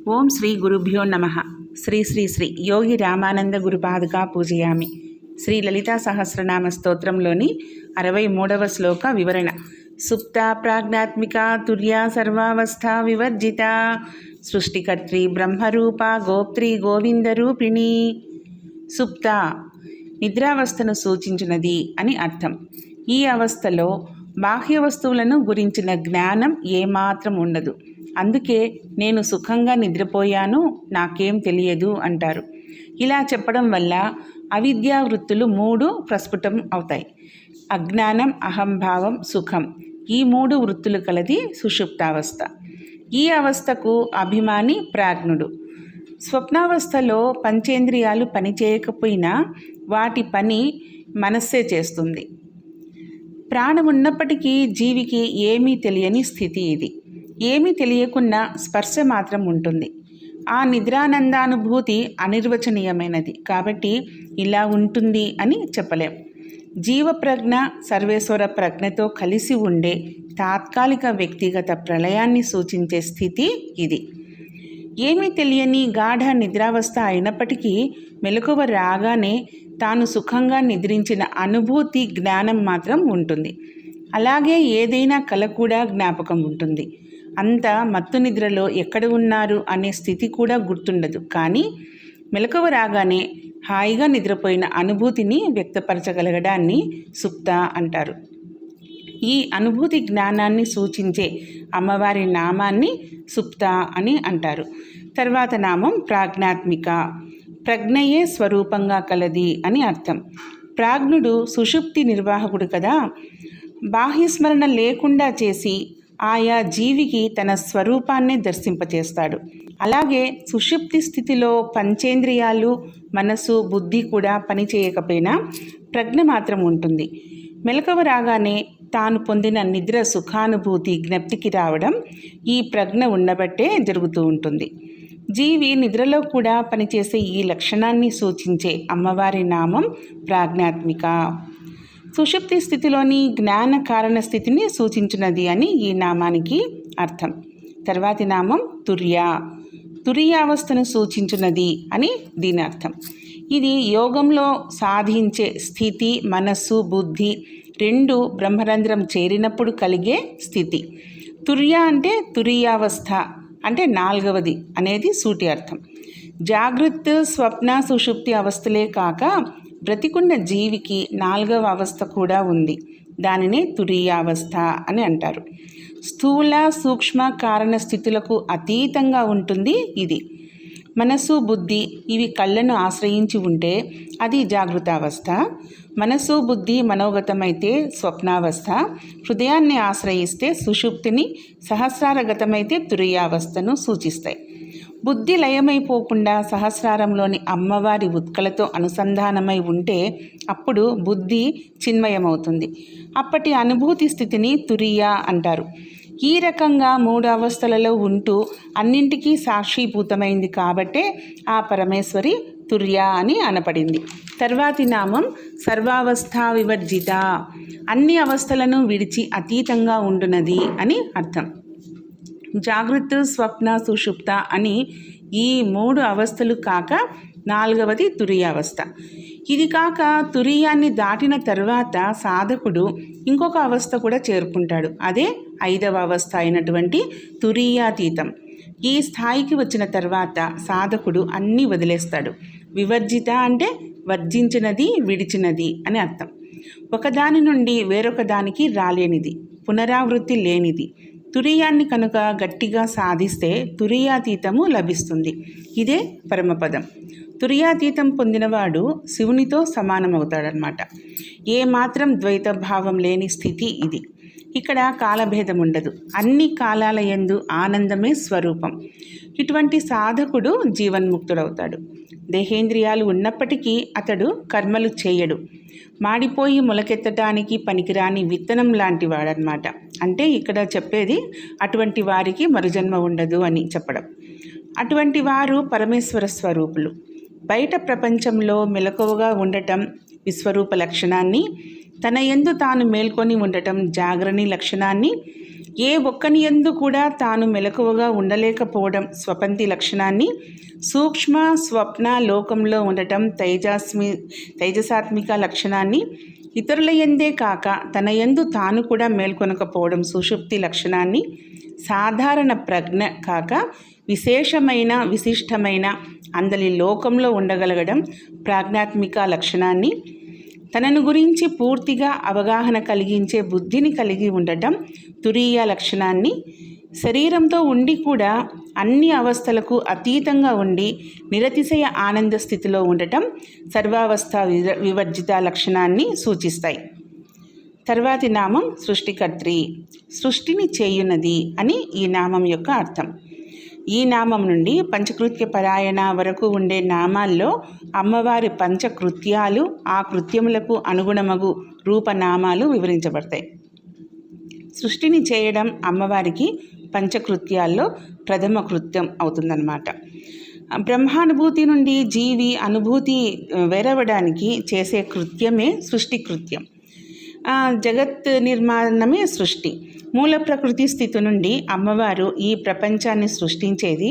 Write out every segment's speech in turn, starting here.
ఓం శ్రీ గురుభ్యో నమః. శ్రీ శ్రీ శ్రీ యోగి రామానంద గురుపాదుకా పూజయామి. శ్రీ లలితా సహస్రనామ స్తోత్రంలోని 63వ శ్లోక వివరణ. సుప్త ప్రాజ్ఞాత్మిక తుర్యా సర్వావస్థా వివర్జిత సృష్టికర్త్రి బ్రహ్మరూప గోప్త్రి గోవిందరూపిణి. సుప్త నిద్రావస్థను సూచించినది అని అర్థం. ఈ అవస్థలో బాహ్య వస్తువులను గురించిన జ్ఞానం ఏమాత్రం ఉండదు. అందుకే నేను సుఖంగా నిద్రపోయాను, నాకేం తెలియదు అంటారు. ఇలా చెప్పడం వల్ల అవిద్యా వృత్తులు 3 ప్రస్ఫుటం అవుతాయి. అజ్ఞానం, అహంభావం, సుఖం, ఈ 3 వృత్తులు కలది సుషుప్తావస్థ. ఈ అవస్థకు అభిమాని ప్రాజ్ఞుడు. స్వప్నావస్థలో పంచేంద్రియాలు పనిచేయకపోయినా వాటి పని మనస్సే చేస్తుంది. ప్రాణం ఉన్నప్పటికీ జీవికి ఏమీ తెలియని స్థితి ఇది. ఏమీ తెలియకున్నా స్పర్శ మాత్రం ఉంటుంది. ఆ నిద్రానందానుభూతి అనిర్వచనీయమైనది కాబట్టి ఇలా ఉంటుంది అని చెప్పలేం. జీవప్రజ్ఞ సర్వేశ్వర ప్రజ్ఞతో కలిసి ఉండే తాత్కాలిక వ్యక్తిగత ప్రళయాన్ని సూచించే స్థితి ఇది. ఏమీ తెలియని గాఢ నిద్రావస్థ అయినప్పటికీ మెలకువ రాగానే తాను సుఖంగా నిద్రించిన అనుభూతి, జ్ఞానం మాత్రం ఉంటుంది. అలాగే ఏదైనా కల కూడా జ్ఞాపకం ఉంటుంది. అంత మత్తు నిద్రలో ఎక్కడ ఉన్నారు అనే స్థితి కూడా గుర్తుండదు. కానీ మెలకువ రాగానే హాయిగా నిద్రపోయిన అనుభూతిని వ్యక్తపరచగలగడాన్ని సుప్త అంటారు. ఈ అనుభూతి జ్ఞానాన్ని సూచించే అమ్మవారి నామాన్ని సుప్త అని అంటారు. తర్వాత నామం ప్రాజ్ఞాత్మిక. ప్రజ్ఞయే స్వరూపంగా కలది అని అర్థం. ప్రాజ్ఞుడు సుషుప్తి నిర్వాహకుడు కదా. బాహ్యస్మరణ లేకుండా చేసి ఆయా జీవికి తన స్వరూపాన్నే దర్శింపచేస్తాడు. అలాగే సుషుప్తి స్థితిలో పంచేంద్రియాలు, మనసు, బుద్ధి కూడా పనిచేయకపోయినా ప్రజ్ఞ మాత్రం ఉంటుంది. మెలకువ రాగానే తాను పొందిన నిద్ర సుఖానుభూతి జ్ఞప్తికి రావడం ఈ ప్రజ్ఞ ఉండబట్టే జరుగుతూ ఉంటుంది. జీవి నిద్రలో కూడా పనిచేసే ఈ లక్షణాన్ని సూచించే అమ్మవారి నామం ప్రాజ్ఞాత్మిక. సుషుప్తి స్థితిలోని జ్ఞాన కారణ స్థితిని సూచించినది అని ఈ నామానికి అర్థం. తర్వాతి నామం తుర్య. తురియావస్థను సూచించినది అని దీని అర్థం. ఇది యోగంలో సాధించే స్థితి. మనస్సు, బుద్ధి 2 బ్రహ్మరంధ్రం చేరినప్పుడు కలిగే స్థితి. తుర్య అంటే తురియావస్థ అంటే 4వది అనేది సూటి అర్థం. జాగృత్, స్వప్న, సుషుప్తి అవస్థలే కాక బ్రతికున్న జీవికి 4వ అవస్థ కూడా ఉంది. దానినే తురియావస్థ అని అంటారు. స్థూల, సూక్ష్మ కారణ స్థితులకు అతీతంగా ఉంటుంది ఇది. మనసు, బుద్ధి ఇవి కళ్ళను ఆశ్రయించి ఉంటే అది జాగృతావస్థ. మనసు, బుద్ధి మనోగతమైతే స్వప్నావస్థ. హృదయాన్ని ఆశ్రయిస్తే సుషుప్తిని, సహస్రారగతమైతే తురియావస్థను సూచిస్తాయి. బుద్ధి లయమైపోకుండా సహస్రారంలోని అమ్మవారి ఉత్కలతో అనుసంధానమై ఉంటే అప్పుడు బుద్ధి చిన్మయమవుతుంది. అప్పటి అనుభూతి స్థితిని తురియ అంటారు. ఈ రకంగా 3 అవస్థలలో ఉంటూ అన్నింటికీ సాక్షిభూతమైంది కాబట్టే ఆ పరమేశ్వరి తుర్య అని అనపడింది. తర్వాతి నామం సర్వావస్థా వివర్జిత. అన్ని అవస్థలను విడిచి అతీతంగా ఉండునది అని అర్థం. జాగృత్, స్వప్న, సుషుప్త అని ఈ 3 అవస్థలు కాక 4వది తురియావస్థ. ఇది కాక తురియాన్ని దాటిన తర్వాత సాధకుడు ఇంకొక అవస్థ కూడా చేరుకుంటాడు. అదే 5వ అవస్థ అయినటువంటి తురియాతీతం. ఈ స్థాయికి వచ్చిన తర్వాత సాధకుడు అన్నీ వదిలేస్తాడు. వివర్జిత అంటే వర్జించినది, విడిచినది అని అర్థం. ఒకదాని నుండి వేరొక దానికి రాలేనిది, పునరావృత్తి లేనిది. తురియాన్ని కనుక గట్టిగా సాధిస్తే తురియాతీతము లభిస్తుంది. ఇదే పరమపదం. తురియాతీతం పొందినవాడు శివునితో సమానమవుతాడనమాట. ఏమాత్రం ద్వైత భావం లేని స్థితి ఇది. ఇక్కడ కాలభేదం ఉండదు. అన్ని కాలాల యందు ఆనందమే స్వరూపం. ఇటువంటి సాధకుడు జీవన్ముక్తుడవుతాడు. దేహేంద్రియాలు ఉన్నప్పటికీ అతడు కర్మలు చేయడు. మాడిపోయి మొలకెత్తడానికి పనికిరాని విత్తనం లాంటి వాడనమాట. అంటే ఇక్కడ చెప్పేది అటువంటి వారికి మరుజన్మ ఉండదు అని చెప్పడం. అటువంటి వారు పరమేశ్వర స్వరూపులు. బయట ప్రపంచంలో మెలకువగా ఉండటం విశ్వరూప లక్షణాన్ని, తన యందు తాను మేల్కొని ఉండటం జాగరణి లక్షణాన్ని, ఏ ఒక్కని యందు కూడా తాను మెలకువగా ఉండలేకపోవడం స్వపంతి లక్షణాన్ని, సూక్ష్మ స్వప్న లోకంలో ఉండటం తైజసాత్మిక లక్షణాన్ని, ఇతరుల యందే కాక తన యందు తాను కూడా మేల్కొనకపోవడం సుషుప్తి లక్షణాన్ని, సాధారణ ప్రజ్ఞ కాక విశేషమైన విశిష్టమైన అందలి లోకంలో ఉండగలగడం ప్రాజ్ఞాత్మిక లక్షణాన్ని, తనను గురించి పూర్తిగా అవగాహన కలిగించే బుద్ధిని కలిగి ఉండటం తురీయ లక్షణాన్ని, శరీరంతో ఉండి కూడా అన్ని అవస్థలకు అతీతంగా ఉండి నిరతిశయ ఆనంద స్థితిలో ఉండటం సర్వావస్థ వివర్జిత లక్షణాన్ని సూచిస్తాయి. తర్వాతి నామం సృష్టికర్త్రి, సృష్టిని చేయున్నది అని ఈ నామం యొక్క అర్థం. ఈ నామం నుండి పంచకృత్య పరాయణ వరకు ఉండే నామాల్లో అమ్మవారి పంచకృత్యాలు, ఆ కృత్యములకు అనుగుణమగు రూపనామాలు వివరించబడతాయి. సృష్టిని చేయడం అమ్మవారికి పంచకృత్యాల్లో ప్రథమ కృత్యం అవుతుందన్నమాట. బ్రహ్మానుభూతి నుండి జీవి అనుభూతి వేరవడానికి చేసే కృత్యమే సృష్టి కృత్యం. జగత్ నిర్మాణమే సృష్టి. మూల ప్రకృతి స్థితి నుండి అమ్మవారు ఈ ప్రపంచాన్ని సృష్టించేది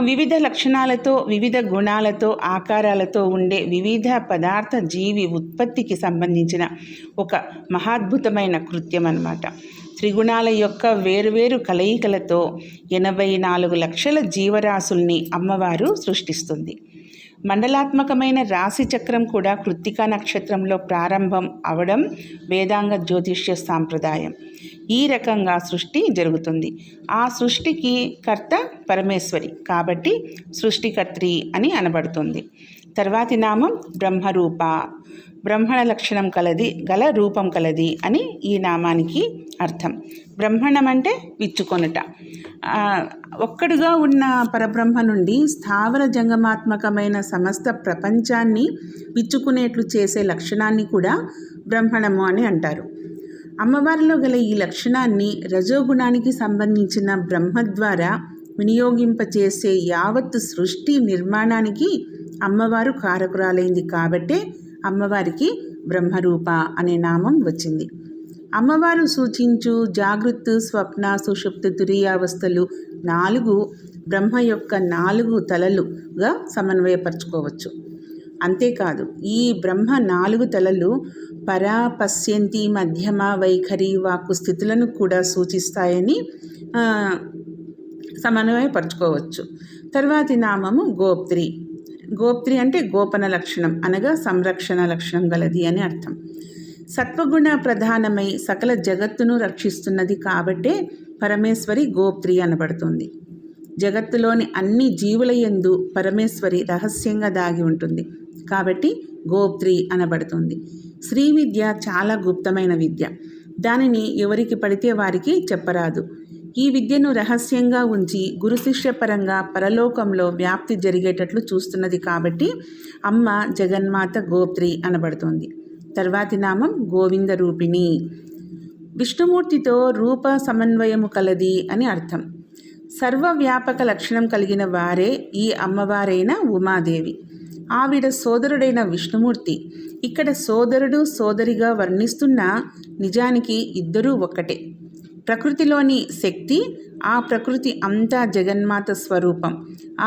వివిధ లక్షణాలతో, వివిధ గుణాలతో, ఆకారాలతో ఉండే వివిధ పదార్థ జీవి ఉత్పత్తికి సంబంధించిన ఒక మహాద్భుతమైన కృత్యం అన్నమాట. త్రిగుణాల యొక్క వేరువేరు కలయికలతో 84 లక్షల జీవరాశుల్ని అమ్మవారు సృష్టిస్తుంది. మండలాత్మకమైన రాశి చక్రం కూడా కృత్తికా నక్షత్రంలో ప్రారంభం అవడం వేదాంగ జ్యోతిష్య సాంప్రదాయం. ఈ రకంగా సృష్టి జరుగుతుంది. ఆ సృష్టికి కర్త పరమేశ్వరి కాబట్టి సృష్టికర్త్రి అని అనబడుతుంది. తర్వాతి నామం బ్రహ్మరూప, బ్రహ్మణ లక్షణం గల రూపం కలది అని ఈ నామానికి అర్థం. బ్రహ్మణం అంటే విచ్చుకొనుట. ఒక్కడుగా ఉన్న పరబ్రహ్మ నుండి స్థావర జంగమాత్మకమైన సమస్త ప్రపంచాన్ని విచ్చుకునేట్లు చేసే లక్షణాన్ని కూడా బ్రహ్మణము అని అంటారు. అమ్మవారిలో గల ఈ లక్షణాన్ని రజోగుణానికి సంబంధించిన బ్రహ్మ ద్వారా వినియోగింపచేసే యావత్ సృష్టి నిర్మాణానికి అమ్మవారు కారకురాలైంది కాబట్టే అమ్మవారికి బ్రహ్మరూప అనే నామం వచ్చింది. అమ్మవారు సూచించు జాగృత్, స్వప్న, సుషుప్తి, తురీయావస్థలు 4 బ్రహ్మ యొక్క 4 తలలుగా సమన్వయపరచుకోవచ్చు. అంతేకాదు ఈ బ్రహ్మ 4 తలలు పరా, పశ్యంతి, మధ్యమ, వైఖరి, వాక్కు స్థితులను కూడా సూచిస్తాయని సమన్వయపరచుకోవచ్చు. తర్వాతి నామము గోప్త్రి. గోప్త్రి అంటే గోపన లక్షణం అనగా సంరక్షణ లక్షణం గలది అని అర్థం. సత్వగుణ ప్రధానమై సకల జగత్తును రక్షిస్తున్నది కాబట్టే పరమేశ్వరి గోప్త్రి అనబడుతుంది. జగత్తులోని అన్ని జీవుల యందు పరమేశ్వరి రహస్యంగా దాగి ఉంటుంది కాబట్టి గోప్త్రి అనబడుతుంది. శ్రీ విద్య చాలా గుప్తమైన విద్య. దానిని ఎవరికి పడితే వారికి చెప్పరాదు. ఈ విద్యను రహస్యంగా ఉంచి గురు శిష్య పరంగా పరలోకంలో వ్యాప్తి జరిగేటట్లు చూస్తున్నది కాబట్టి అమ్మ జగన్మాత గోప్త్రి అనబడుతుంది. తర్వాతి నామం గోవింద రూపిణి. విష్ణుమూర్తితో రూప సమన్వయము కలది అని అర్థం. సర్వవ్యాపక లక్షణం కలిగిన వారే ఈ అమ్మవారైన ఉమాదేవి. ఆవిడ సోదరుడైన విష్ణుమూర్తి. ఇక్కడ సోదరుడు సోదరిగా వర్ణిస్తున్నా నిజానికి ఇద్దరూ ఒక్కటే. ప్రకృతిలోని శక్తి, ఆ ప్రకృతి అంతా జగన్మాత స్వరూపం.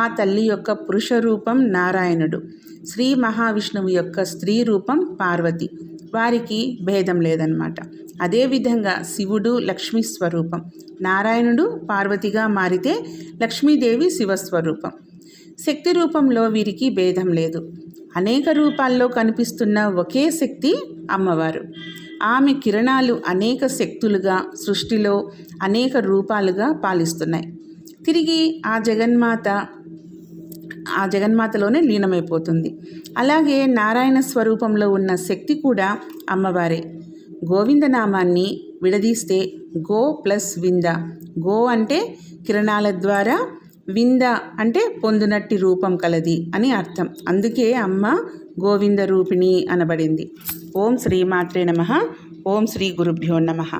ఆ తల్లి యొక్క పురుష రూపం నారాయణుడు, శ్రీ మహావిష్ణువు యొక్క స్త్రీ రూపం పార్వతి. వారికి భేదం లేదన్నమాట. అదేవిధంగా శివుడు లక్ష్మీ స్వరూపం. నారాయణుడు పార్వతిగా మారితే లక్ష్మీదేవి శివస్వరూపం. శక్తి రూపంలో వీరికి భేదం లేదు. అనేక రూపాల్లో కనిపిస్తున్న ఒకే శక్తి అమ్మవారు. ఆమె కిరణాలు అనేక శక్తులుగా సృష్టిలో అనేక రూపాలుగా పాలిస్తున్నాయి. తిరిగి ఆ జగన్మాతలోనే లీనమైపోతుంది. అలాగే నారాయణ స్వరూపంలో ఉన్న శక్తి కూడా అమ్మవారే. గోవిందనామాన్ని విడదీస్తే గో ప్లస్ వింద. గో అంటే కిరణాల ద్వారా, వింద అంటే పొందునట్టి రూపం కలది అని అర్థం. అందుకే అమ్మ గోవింద రూపిణి అనబడింది. ఓం శ్రీమాత్రే నమః. ఓం శ్రీ గురుభ్యో నమః.